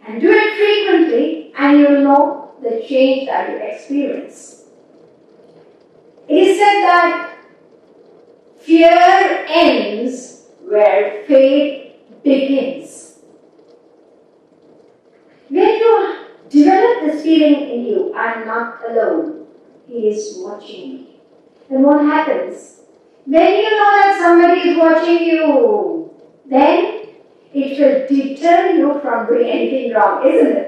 And do it frequently and you will know the change that you experience. It is said that fear ends where faith begins. When you develop this feeling in you, I am not alone, He is watching me. Then what happens? When you know that somebody is watching you, then it will deter you from doing anything wrong, isn't it?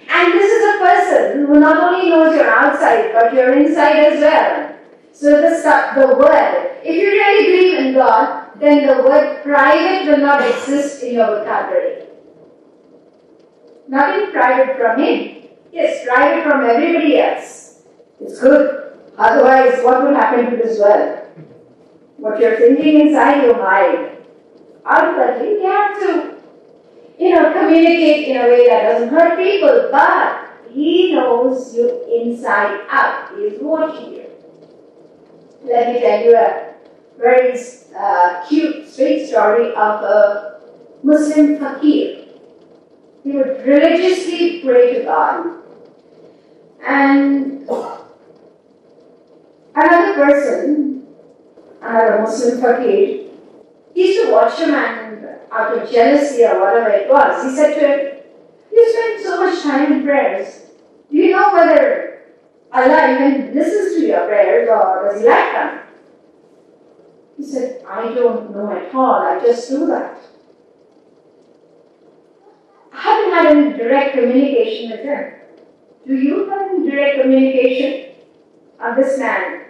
And this is a person who not only knows your outside, but your inside as well. So the word, if you really believe in God, then the word private will not exist in your vocabulary. Nothing private from Him. Yes, private from everybody else. It's good. Otherwise, what will happen to this world? What you're thinking inside your mind. Ultimately, you have to, communicate in a way that doesn't hurt people, but He knows you inside out. He is watching you. Let me tell you a very cute, sweet story of a Muslim fakir. He would religiously pray to God. And another person, another Muslim fakir, he used to watch him, and out of jealousy or whatever it was, he said to him, "You spend so much time in prayers. Do you know whether Allah even listens to your prayers or does He like them?" He said, "I don't know at all. I just do that." I haven't had any direct communication with him. Do you have any direct communication? And this man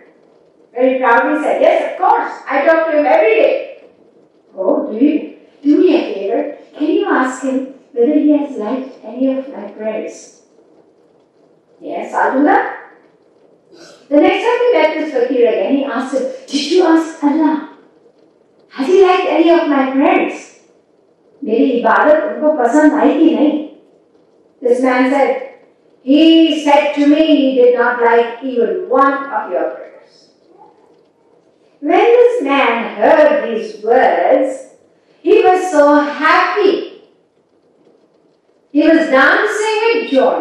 very proudly said, "Yes, of course. I talk to him every day." "Oh, do you? Do me a favor. Can you ask him whether he has liked any of my prayers?" "Yes, I'll do that." The next time we met this fakir again, he asked him, "Did you ask Allah? Has He liked any of my prayers? मेरी इबादत उनको पसंद आई कि नहीं?" This man said, "He said to me he did not like even one of your prayers." When this man heard these words, he was so happy. He was dancing with joy.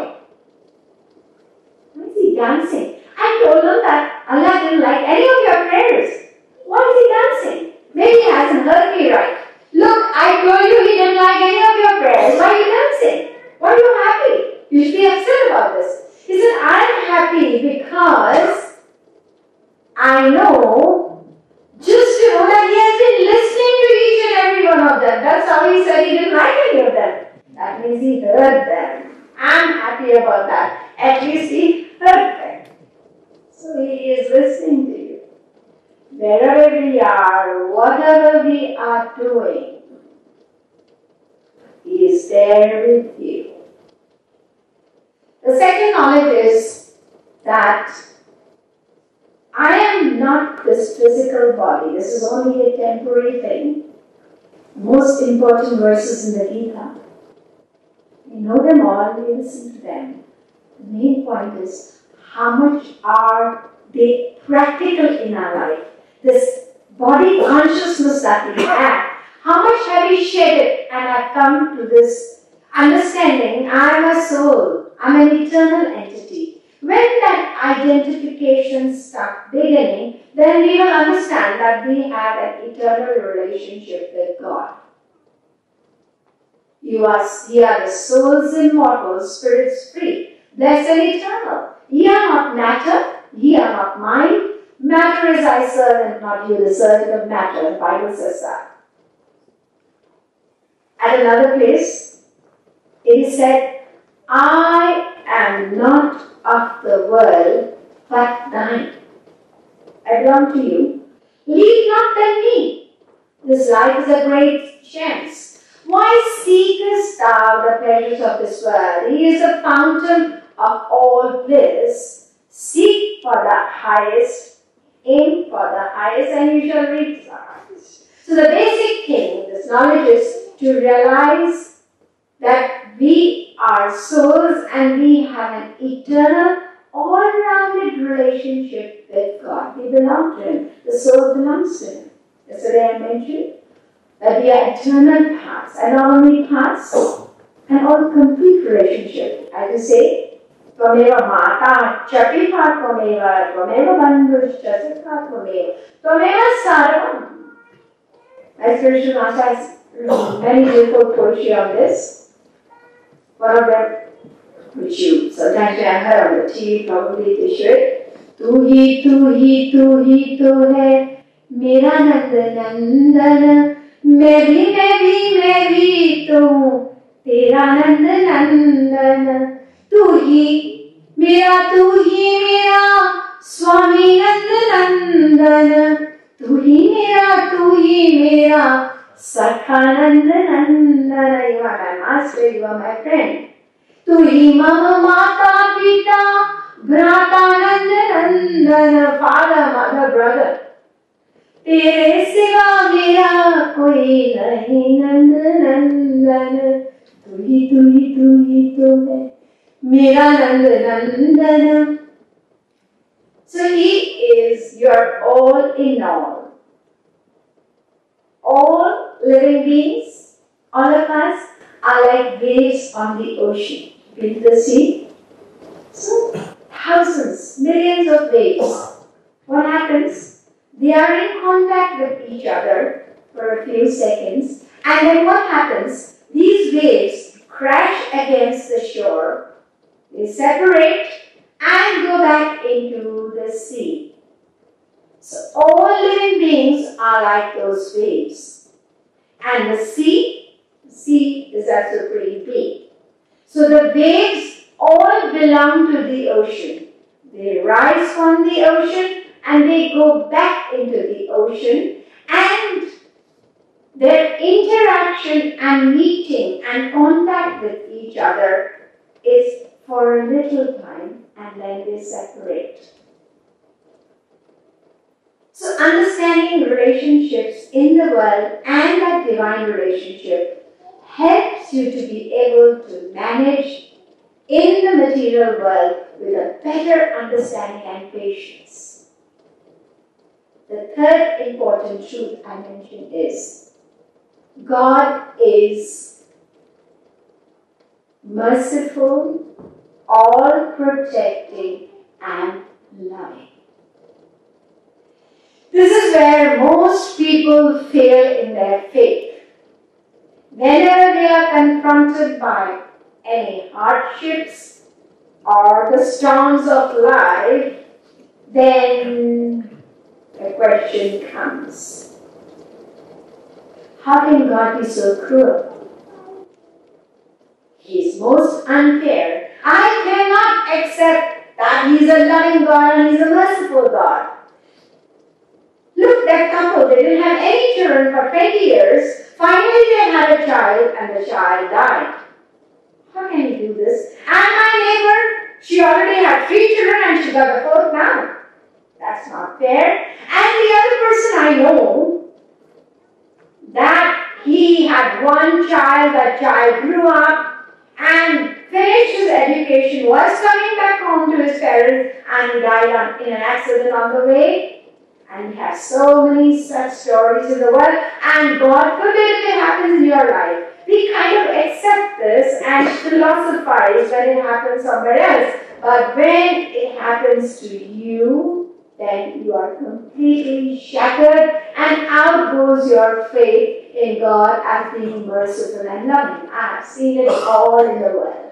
Why is he dancing? I told him that Allah didn't like any of your prayers. Why is he dancing? Maybe he hasn't heard me right. Look, I told you He didn't like any of your prayers. Why are you dancing? Why are you happy? You should be upset about this. He said, "I'm happy because I know, just to know that He has been listening to each and every one of them." That's how He said He didn't like any of them. That means He heard them. I'm happy about that. At least He heard them. So He is listening to you. Wherever we are, whatever we are doing, He is there with you. The second knowledge is that I am not this physical body. This is only a temporary thing. Most important verses in the Gita. We know them all, we listen to them. The main point is, how much are they practical in our life? This body consciousness that we have, how much have we shed it and have come to this understanding, I am a soul, I am an eternal entity. When that identification starts beginning, then we will understand that we have an eternal relationship with God. You are the souls immortal, spirits free, blessed and eternal. Ye are not matter, ye are not mind. Matter is thy servant, not you, the servant of matter. The Bible says that. At another place, it is said, "I am not of the world, but thine. I belong to you. Leave not then me. This life is a great chance. Why seekest thou the pleasures of this world? He is the fountain of all bliss. Seek for the highest, aim for the highest, and you shall reach the highest." So the basic thing, this knowledge, is to realize that we are souls and we have an eternal, all-rounded relationship with God. We belong to Him. The soul belongs to Him. Yesterday I mentioned that we are eternal paths, and not only paths, and all complete relationship. As you say, Tvameva Mata Chapita Tvameva, Tvameva Bandhushcha Sukha Tvameva, Tvameva Sarvam. As Krishna Master has many beautiful poetry on this. One of them, which you sometimes have heard on the TV, probably they should. Tu hi tu hai, mera nand nandan, मैं भी तो हूँ तेरा नंद नंदन, तू ही मेरा स्वामी नंद नंदन, तू ही मेरा सखा नंद नंदन. You are my master, you are my friend. तू ही मम माता पिता भ्राता नंद नंदन, father, mother, brother. तेरे सिवा मेरा कोई नहीं नंद नंदन, तू ही तो है मेरा नंद नंदन. So he is your all in all. All living beings, all of us, are like waves on the ocean. Been to the sea? So thousands, millions of waves. What happens? They are in contact with each other for a few seconds, and then what happens? These waves crash against the shore, they separate and go back into the sea. So all living beings are like those waves. And the sea is also pretty big. So the waves all belong to the ocean. They rise from the ocean and they go back into the ocean, and their interaction and meeting and contact with each other is for a little time, and then they separate. So understanding relationships in the world and that divine relationship helps you to be able to manage in the material world with a better understanding and patience. The third important truth I mentioned is God is merciful, all-protecting, and loving. This is where most people fail in their faith. Whenever they are confronted by any hardships or the storms of life, then the question comes, how can God be so cruel? He is most unfair. I cannot accept that He is a loving God and He is a merciful God. Look, that couple, they didn't have any children for 20 years. Finally, they had a child and the child died. How can you do this? And my neighbor, she already had 3 children and she got the 4th now. That's not fair. And the other person I know, that he had one child, that child grew up and finished his education, was coming back home to his parents, and he died in an accident on the way. And we have so many such stories in the world, and God forbid if it happens in your life. We kind of accept this and philosophize when it happens somewhere else. But when it happens to you, then you are completely shattered, and out goes your faith in God as being merciful and loving. I have seen it all in the world.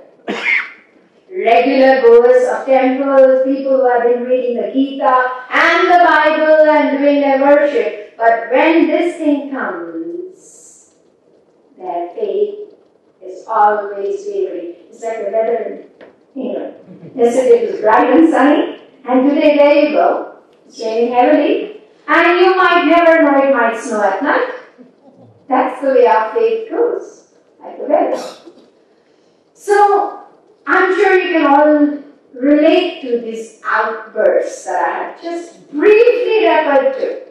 Regular goers of temples, people who have been reading the Gita and the Bible and doing their worship. But when this thing comes, their faith is always wavering. It's like the weather in England. Yesterday it was bright and sunny, and today there you go. It's raining heavily, and you might never know it might snow at night. That's the way our faith goes, like the weather. So, I'm sure you can all relate to these outbursts that I have just briefly referred to.